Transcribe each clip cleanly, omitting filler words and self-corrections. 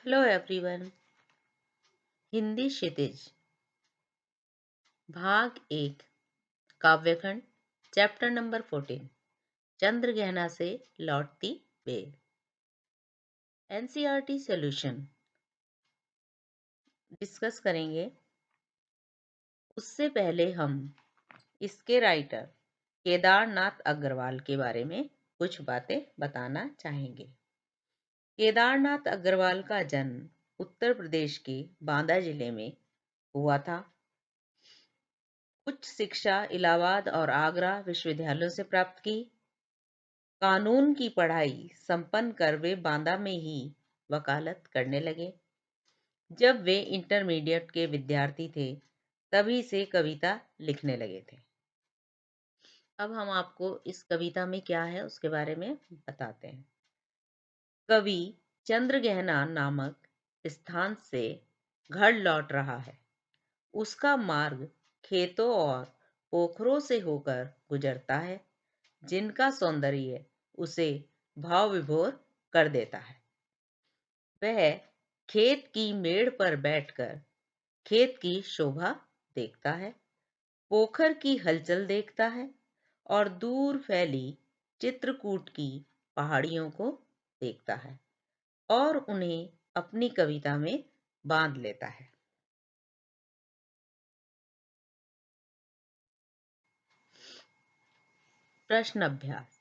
Hello everyone. Hindi क्षितिज भाग 1 काव्यखंड chapter number 14 चंद्रगहना से लौटती bell. NCERT solution discuss करेंगे। उससे पहले हम इसके राइटर केदारनाथ अग्रवाल के बारे में कुछ बातें बताना चाहेंगे। केदारनाथ अग्रवाल का जन्म उत्तर प्रदेश के बांदा जिले में हुआ था। उच्च शिक्षा इलाहाबाद और आगरा विश्वविद्यालयों से प्राप्त की। कानून की पढ़ाई संपन्न कर वे बांदा में ही वकालत करने लगे। जब वे इंटरमीडिएट के विद्यार्थी थे तभी से कविता लिखने लगे थे। अब हम आपको इस कविता में क्या है उसके बारे में बताते हैं। कवि चंद्रगहना नामक स्थान से घर लौट रहा है। उसका मार्ग खेतों और पोखरों से होकर गुजरता है, जिनका सौंदर्य उसे भाव विभोर कर देता है। वह खेत की मेड़ पर बैठकर खेत की शोभा देखता है, पोखर की हलचल देखता है और दूर फैली चित्रकूट की पहाड़ियों को देखता है और उन्हें अपनी कविता में बांध लेता है। प्रश्न अभ्यास।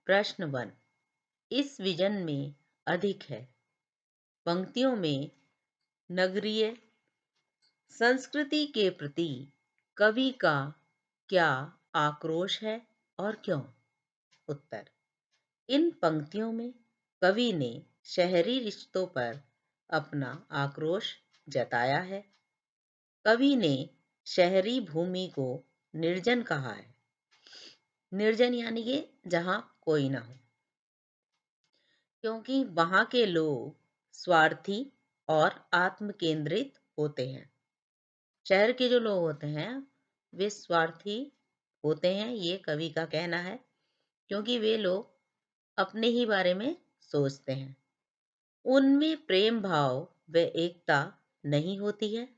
प्रश्न 1। इस विजन में अधिक है। पंक्तियों में नगरीय संस्कृति के प्रति कवि का क्या आक्रोश है और क्यों? उत्तर। इन पंक्तियों में कवि ने शहरी रिश्तों पर अपना आक्रोश जताया है। कवि ने शहरी भूमि को निर्जन कहा है। निर्जन यानी कि जहां कोई ना हो, क्योंकि वहां के लोग स्वार्थी और आत्म केंद्रित होते हैं। शहर के जो लोग होते हैं वे स्वार्थी होते हैं, ये कवि का कहना है, क्योंकि वे लोग अपने ही बारे में सोचते हैं। उनमें प्रेम भाव व एकता नहीं होती है,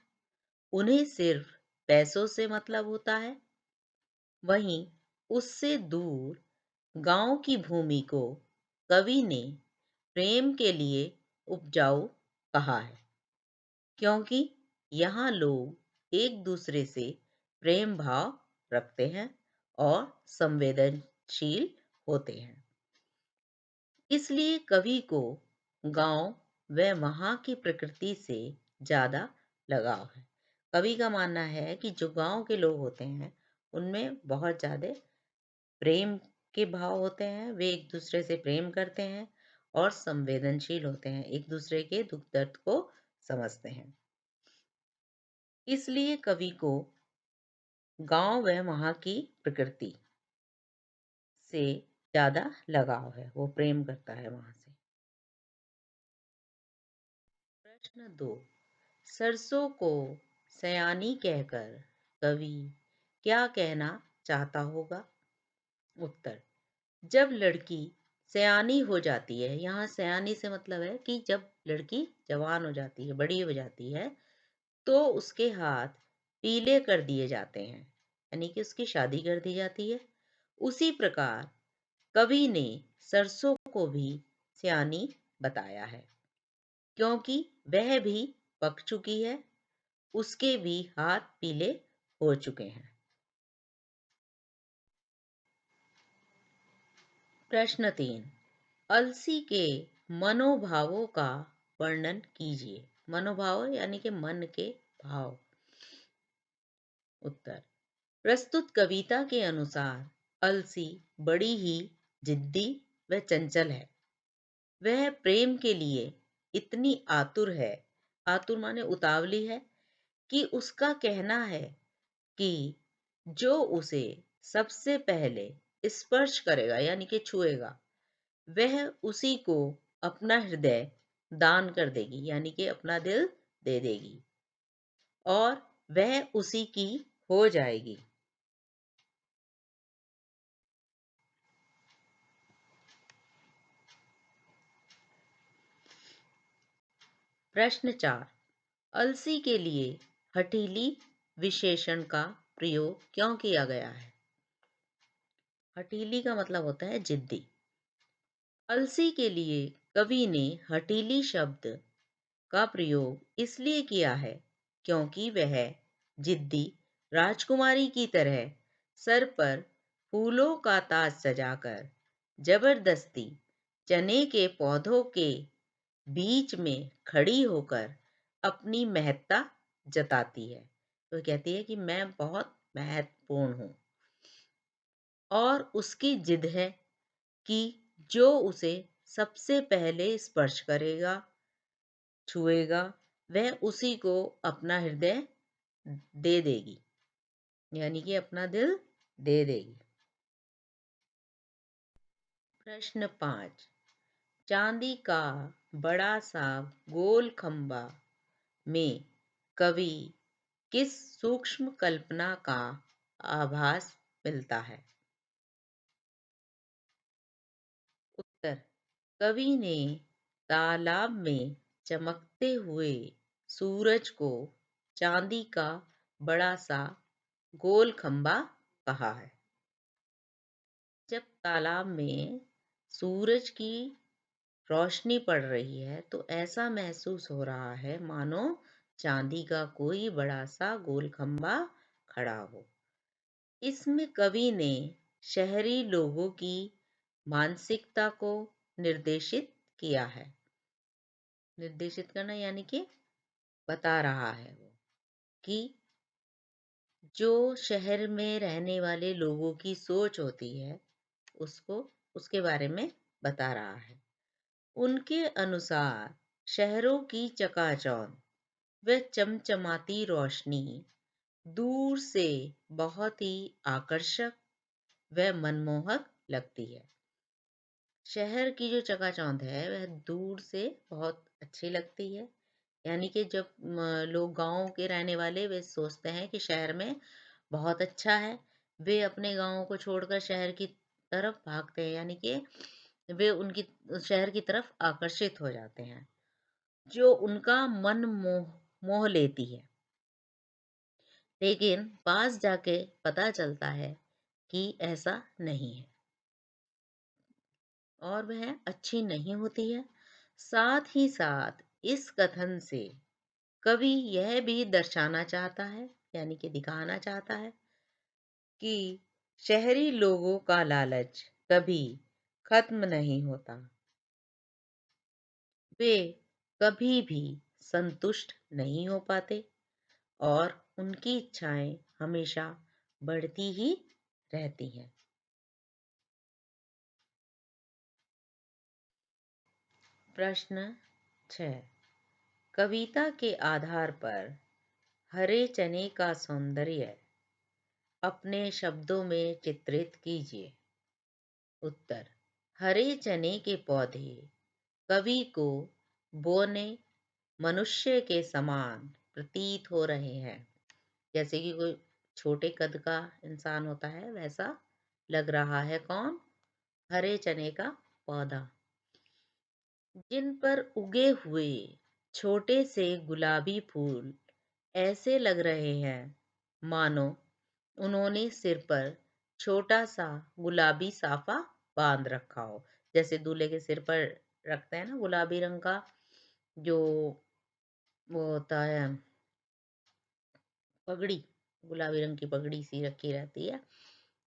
उन्हें सिर्फ पैसों से मतलब होता है। वहीं उससे दूर गांव की भूमि को कवि ने प्रेम के लिए उपजाऊ कहा है, क्योंकि यहाँ लोग एक दूसरे से प्रेम भाव रखते हैं और संवेदनशील होते हैं। इसलिए कवि को गांव व वहाँ की प्रकृति से ज्यादा लगाव है। कवि का मानना है कि जो गांव के लोग होते हैं उनमें बहुत ज्यादा प्रेम के भाव होते हैं, वे एक दूसरे से प्रेम करते हैं और संवेदनशील होते हैं, एक दूसरे के दुख दर्द को समझते हैं। इसलिए कवि को गांव व वहाँ की प्रकृति से ज्यादा लगाव है, वो प्रेम करता है वहां से। प्रश्न 2। सरसों को सयानी कहकर कवि क्या कहना चाहता होगा? उत्तर। जब लड़की सयानी हो जाती है, यहाँ सयानी से मतलब है कि जब लड़की जवान हो जाती है, बड़ी हो जाती है, तो उसके हाथ पीले कर दिए जाते हैं, यानी कि उसकी शादी कर दी जाती है। उसी प्रकार कवि ने सरसों को भी सयानी बताया है, क्योंकि वह भी पक चुकी है, उसके भी हाथ पीले हो चुके हैं। प्रश्न 3। अलसी के मनोभावों का वर्णन कीजिए। मनोभाव यानी कि मन के भाव। उत्तर। प्रस्तुत कविता के अनुसार अलसी बड़ी ही जिद्दी व चंचल है। वह प्रेम के लिए इतनी आतुर है, आतुर माने उतावली है, कि उसका कहना है कि जो उसे सबसे पहले स्पर्श करेगा यानी कि छुएगा, वह उसी को अपना हृदय दान कर देगी, यानी कि अपना दिल दे देगी और वह उसी की हो जाएगी। प्रश्न 4। अलसी के लिए हठीली विशेषण का प्रयोग क्यों किया गया है? हठीली का मतलब होता है जिद्दी। अलसी के लिए कवि ने हठीली शब्द का प्रयोग इसलिए किया है क्योंकि वह जिद्दी राजकुमारी की तरह सर पर फूलों का ताज सजाकर जबरदस्ती चने के पौधों के बीच में खड़ी होकर अपनी महत्ता जताती है। तो कहती है कि मैं बहुत महत्वपूर्ण हूँ और उसकी जिद है कि जो उसे सबसे पहले स्पर्श करेगा, छुएगा, वह उसी को अपना हृदय दे देगी, यानी कि अपना दिल दे देगी। प्रश्न 5। चांदी का बड़ा सा गोल खंबा में कवि किस सूक्ष्म कल्पना का आभास मिलता है? उत्तर। कवि ने तालाब में चमकते हुए सूरज को चांदी का बड़ा सा गोल खंबा कहा है। जब तालाब में सूरज की रोशनी पड़ रही है तो ऐसा महसूस हो रहा है मानो चांदी का कोई बड़ा सा गोल खंबा खड़ा हो। इसमें कवि ने शहरी लोगों की मानसिकता को निर्देशित किया है। निर्देशित करना यानी कि बता रहा है वो कि जो शहर में रहने वाले लोगों की सोच होती है उसको उसके बारे में बता रहा है। उनके अनुसार शहरों की चकाचौंध व चमचमाती रोशनी दूर से बहुत ही आकर्षक व मनमोहक लगती है। शहर की जो चकाचौंध है वह दूर से बहुत अच्छी लगती है। यानी कि जब लोग गाँव के रहने वाले वे सोचते हैं कि शहर में बहुत अच्छा है, वे अपने गाँव को छोड़कर शहर की तरफ भागते हैं, यानी कि वे उनकी शहर की तरफ आकर्षित हो जाते हैं, जो उनका मन मोह लेती है। लेकिन पास जाके पता चलता है कि ऐसा नहीं है और वह अच्छी नहीं होती है। साथ ही साथ इस कथन से कवि यह भी दर्शाना चाहता है, यानी कि दिखाना चाहता है कि शहरी लोगों का लालच कभी खत्म नहीं होता। वे कभी भी संतुष्ट नहीं हो पाते और उनकी इच्छाएं हमेशा बढ़ती ही रहती हैं। प्रश्न 6। कविता के आधार पर हरे चने का सौंदर्य अपने शब्दों में चित्रित कीजिए। उत्तर। हरे चने के पौधे कवि को बौने मनुष्य के समान प्रतीत हो रहे हैं। जैसे कि कोई छोटे कद का इंसान होता है वैसा लग रहा है। कौन? हरे चने का पौधा। जिन पर उगे हुए छोटे से गुलाबी फूल ऐसे लग रहे हैं मानो उन्होंने सिर पर छोटा सा गुलाबी साफा बांध रखा हो। जैसे दूल्हे के सिर पर रखते हैं ना गुलाबी रंग का जो वो होता है पगड़ी, गुलाबी रंग की पगड़ी सी रखी रहती है।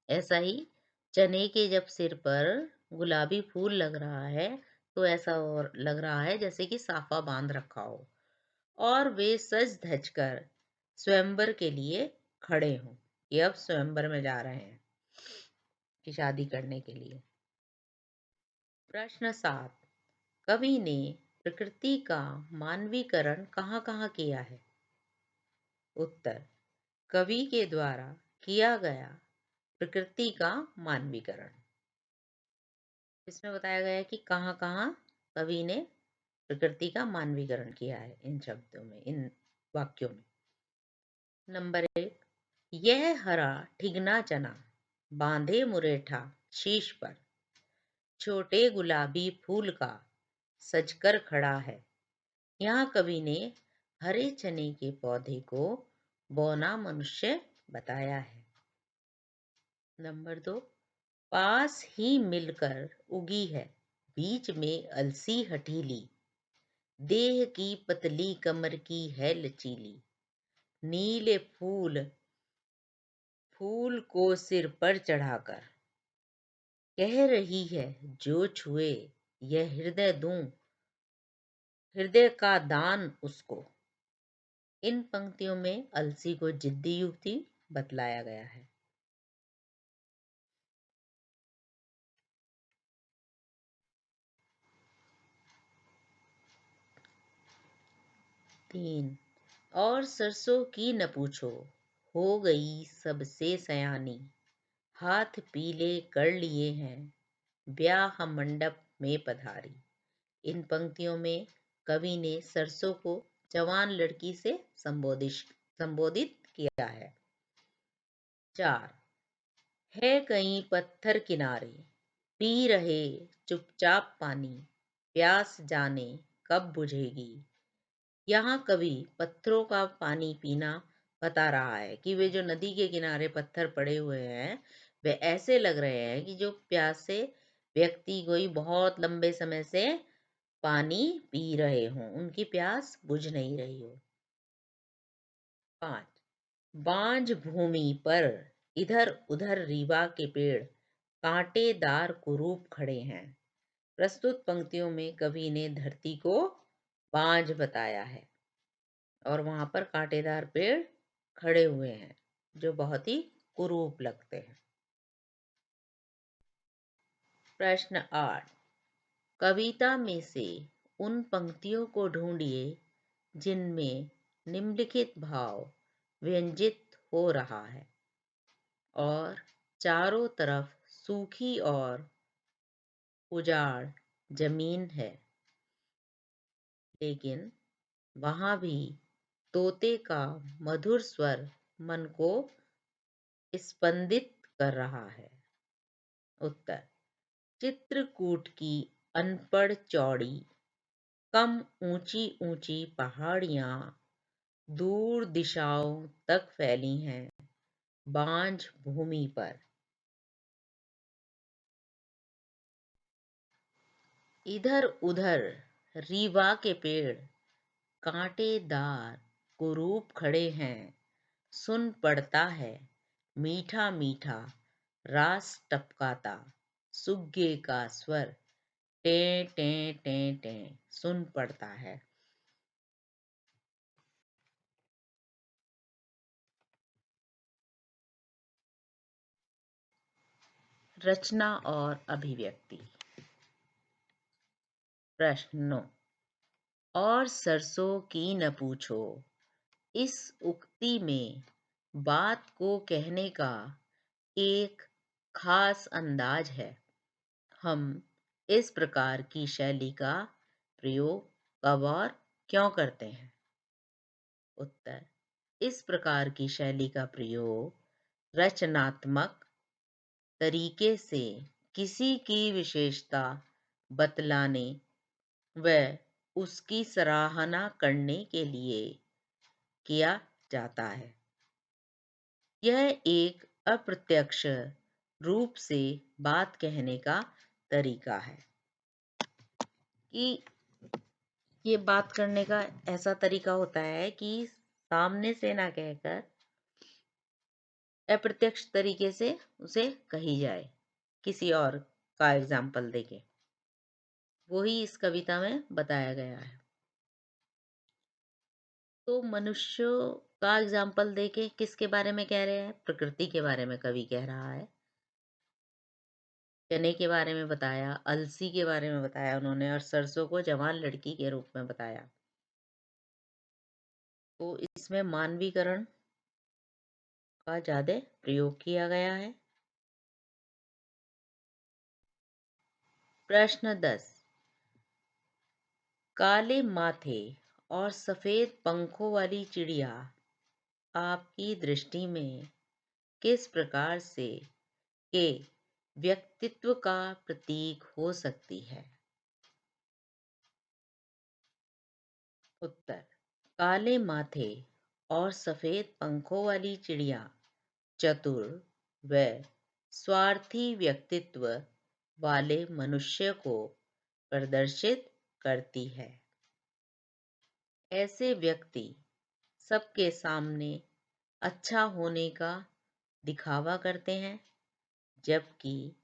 ऐसा ही चने के जब सिर पर गुलाबी फूल लग रहा है तो ऐसा और लग रहा है जैसे कि साफा बांध रखा हो और वे सज धज कर स्वयंवर के लिए खड़े हों। ये अब स्वयंवर में जा रहे हैं कि शादी करने के लिए। प्रश्न 7। कवि ने प्रकृति का मानवीकरण कहाँ कहाँ किया है? उत्तर। कवि के द्वारा किया गया प्रकृति का मानवीकरण। इसमें बताया गया है कि कहाँ कहाँ कवि ने प्रकृति का मानवीकरण किया है इन शब्दों में, इन वाक्यों में। नंबर 1। यह हरा ठिगना चना बांधे मुरेठा शीश पर छोटे गुलाबी फूल का सजकर खड़ा है। यहाँ कवि ने हरे चने के पौधे को बौना मनुष्य बताया है। नंबर 2, पास ही मिलकर उगी है, बीच में अलसी हठीली, देह की पतली कमर की है लचीली, नीले फूल फूल को सिर पर चढ़ाकर कह रही है जो छुए यह हृदय दूं, हृदय का दान उसको। इन पंक्तियों में अलसी को जिद्दी युक्ति बतलाया गया है। 3, और सरसों की न पूछो, हो गई सबसे सयानी, हाथ पीले कर लिए हैं, ब्याह मंडप में पधारी। इन पंक्तियों में कवि ने सरसों को जवान लड़की से संबोधित किया है। 4, है कहीं पत्थर किनारे, पी रहे चुपचाप पानी, प्यास जाने कब बुझेगी। यहाँ कवि पत्थरों का पानी पीना बता रहा है कि वे जो नदी के किनारे पत्थर पड़े हुए हैं वे ऐसे लग रहे हैं कि जो प्यासे व्यक्ति कोई बहुत लंबे समय से पानी पी रहे हों, उनकी प्यास बुझ नहीं रही हो। 5, बांझ भूमि पर इधर उधर रीवा के पेड़ कांटेदार कुरूप खड़े हैं। प्रस्तुत पंक्तियों में कवि ने धरती को बांझ बताया है और वहां पर कांटेदार पेड़ खड़े हुए हैं जो बहुत ही कुरूप लगते हैं। प्रश्न 8, कविता में से उन पंक्तियों को ढूंढिए जिनमें निम्नलिखित भाव व्यंजित हो रहा है और चारों तरफ सूखी और उजाड़ जमीन है, लेकिन वहां भी तोते का मधुर स्वर मन को स्पंदित कर रहा है। उत्तर, चित्रकूट की अनपढ़ चौड़ी कम ऊंची ऊंची पहाड़ियां दूर दिशाओं तक फैली हैं बांझ भूमि पर। इधर उधर रीवा के पेड़ कांटेदार कुरूप खड़े हैं, सुन पड़ता है मीठा मीठा रास टपकाता, सुग्गे का स्वर टे टे टे टे सुन पड़ता है। रचना और अभिव्यक्ति। प्रश्नों, और सरसों की न पूछो, इस उक्ति में बात को कहने का एक खास अंदाज है। हम इस प्रकार की शैली का प्रयोग कब और क्यों करते हैं? उत्तर, इस प्रकार की शैली का प्रयोग रचनात्मक तरीके से किसी की विशेषता बतलाने व उसकी सराहना करने के लिए किया जाता है। यह एक अप्रत्यक्ष रूप से बात कहने का तरीका है कि ये बात करने का ऐसा तरीका होता है कि सामने से ना कहकर अप्रत्यक्ष तरीके से उसे कही जाए, किसी और का एग्जाम्पल देके। वही इस कविता में बताया गया है। तो मनुष्यों का एग्जाम्पल देके किसके बारे में कह रहे हैं? प्रकृति के बारे में कवि कह रहा है। चने के बारे में बताया, अलसी के बारे में बताया उन्होंने, और सरसों को जवान लड़की के रूप में बताया। तो इसमें मानवीकरण का ज्यादा प्रयोग किया गया है। प्रश्न 10, काले माथे और सफेद पंखों वाली चिड़िया आपकी दृष्टि में किस प्रकार से के व्यक्तित्व का प्रतीक हो सकती है? उत्तर, काले माथे और सफेद पंखों वाली चिड़िया चतुर व स्वार्थी व्यक्तित्व वाले मनुष्य को प्रदर्शित करती है। ऐसे व्यक्ति सबके सामने अच्छा होने का दिखावा करते हैं, जबकि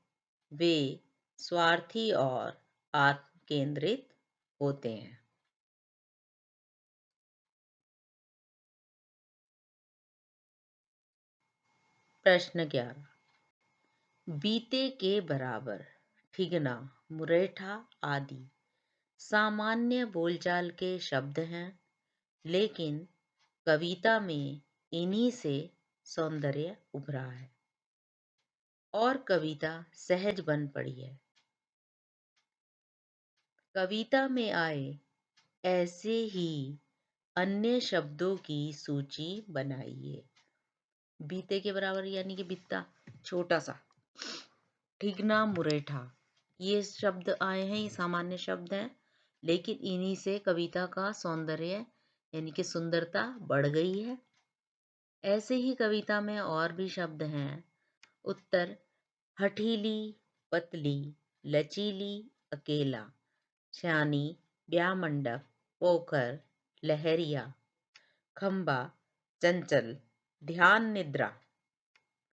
वे स्वार्थी और आत्म केंद्रित होते हैं। प्रश्न 11, बीते के बराबर, ठिगना, मुरेठा आदि सामान्य बोलचाल के शब्द हैं, लेकिन कविता में इन्हीं से सौंदर्य उभरा है और कविता सहज बन पड़ी है। कविता में आए ऐसे ही अन्य शब्दों की सूची बनाइए। बीते के बराबर यानी कि बित्ता, छोटा सा। ठिगना, मुरेठा, ये शब्द आए हैं, ये सामान्य शब्द हैं, लेकिन इन्हीं से कविता का सौंदर्य यानी कि सुंदरता बढ़ गई है। ऐसे ही कविता में और भी शब्द हैं। उत्तर, हठीली, पतली, लचीली, अकेला, श्यानी, ब्याह मंडप, पोखर, लहरिया, खंबा, चंचल, ध्यान निद्रा,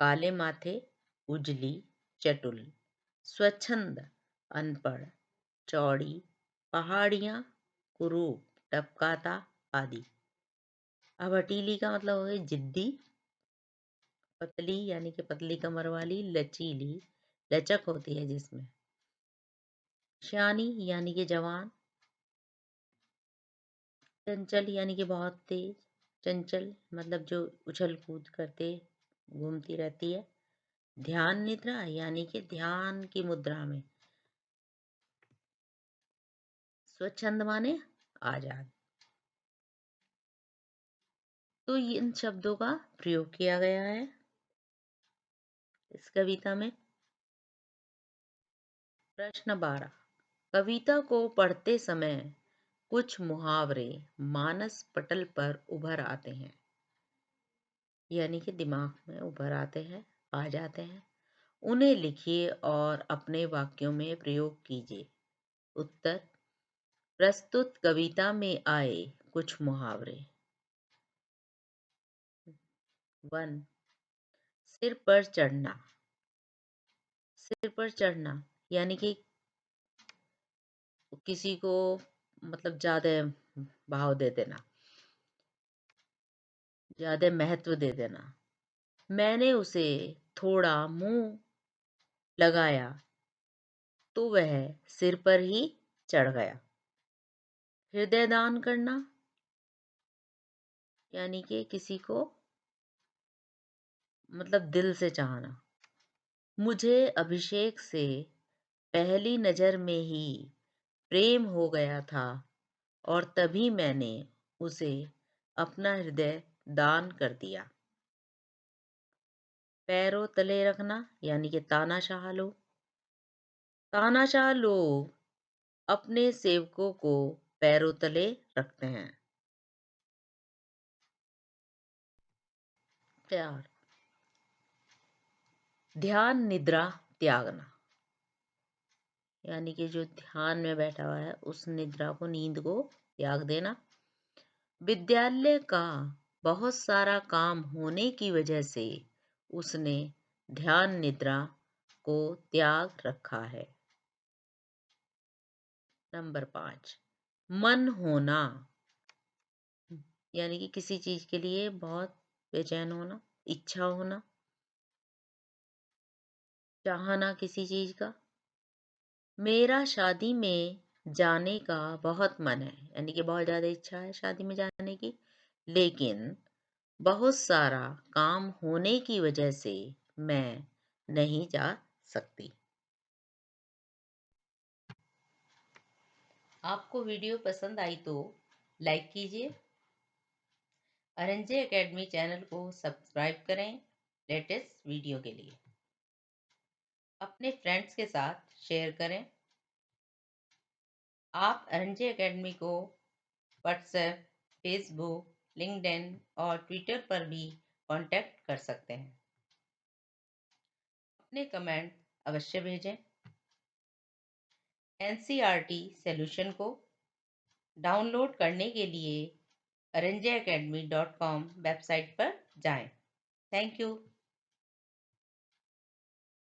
काले माथे, उजली, चटुल, स्वच्छंद, अनपढ़, चौड़ी, पहाड़ियाँ, कुरूप, टपकाता आदि। अब हठीली का मतलब हो गई जिद्दी, पतली यानी कि पतली कमर वाली, लचीली, लचक होती है जिसमें, श्यानी यानी कि जवान, चंचल यानी कि बहुत तेज, चंचल मतलब जो उछल कूद करते घूमती रहती है, ध्यान निद्रा यानी कि ध्यान की मुद्रा में, स्वच्छंद माने आजाद। तो इन शब्दों का प्रयोग किया गया है इस कविता में। प्रश्न 12, कविता को पढ़ते समय कुछ मुहावरे मानस पटल पर उभर आते हैं, यानी कि दिमाग में उभर आते हैं, आ जाते हैं। उन्हें लिखिए और अपने वाक्यों में प्रयोग कीजिए। उत्तर, प्रस्तुत कविता में आए कुछ मुहावरे। 1, सिर पर चढ़ना। सिर पर चढ़ना यानी कि किसी को मतलब ज्यादा भाव दे देना, ज्यादा महत्व दे देना। मैंने उसे थोड़ा मुंह लगाया तो वह सिर पर ही चढ़ गया। हृदय दान करना यानी कि किसी को मतलब दिल से चाहना। मुझे अभिषेक से पहली नजर में ही प्रेम हो गया था और तभी मैंने उसे अपना हृदय दान कर दिया। पैरों तले रखना यानी कि तानाशाह लोग। तानाशाह लोग अपने सेवकों को पैरों तले रखते हैं। प्यार, ध्यान निद्रा त्यागना यानी कि जो ध्यान में बैठा हुआ है उस निद्रा को, नींद को त्याग देना। विद्यालय का बहुत सारा काम होने की वजह से उसने ध्यान निद्रा को त्याग रखा है। नंबर 5, मन होना यानी कि किसी चीज के लिए बहुत बेचैन होना, इच्छा होना, चाहना किसी चीज का। मेरा शादी में जाने का बहुत मन है यानी कि बहुत ज्यादा इच्छा है शादी में जाने की, लेकिन बहुत सारा काम होने की वजह से मैं नहीं जा सकती। आपको वीडियो पसंद आई तो लाइक कीजिए, अरंजे एकेडमी चैनल को सब्सक्राइब करें लेटेस्ट वीडियो के लिए। अपने फ्रेंड्स के साथ शेयर करें। आप अरंजे एकेडमी को व्हाट्सएप, फेसबुक, लिंक्डइन और ट्विटर पर भी कांटेक्ट कर सकते हैं। अपने कमेंट अवश्य भेजें। एनसीईआरटी सॉल्यूशन को डाउनलोड करने के लिए aranjacademy.com वेबसाइट पर जाएं। Thank you.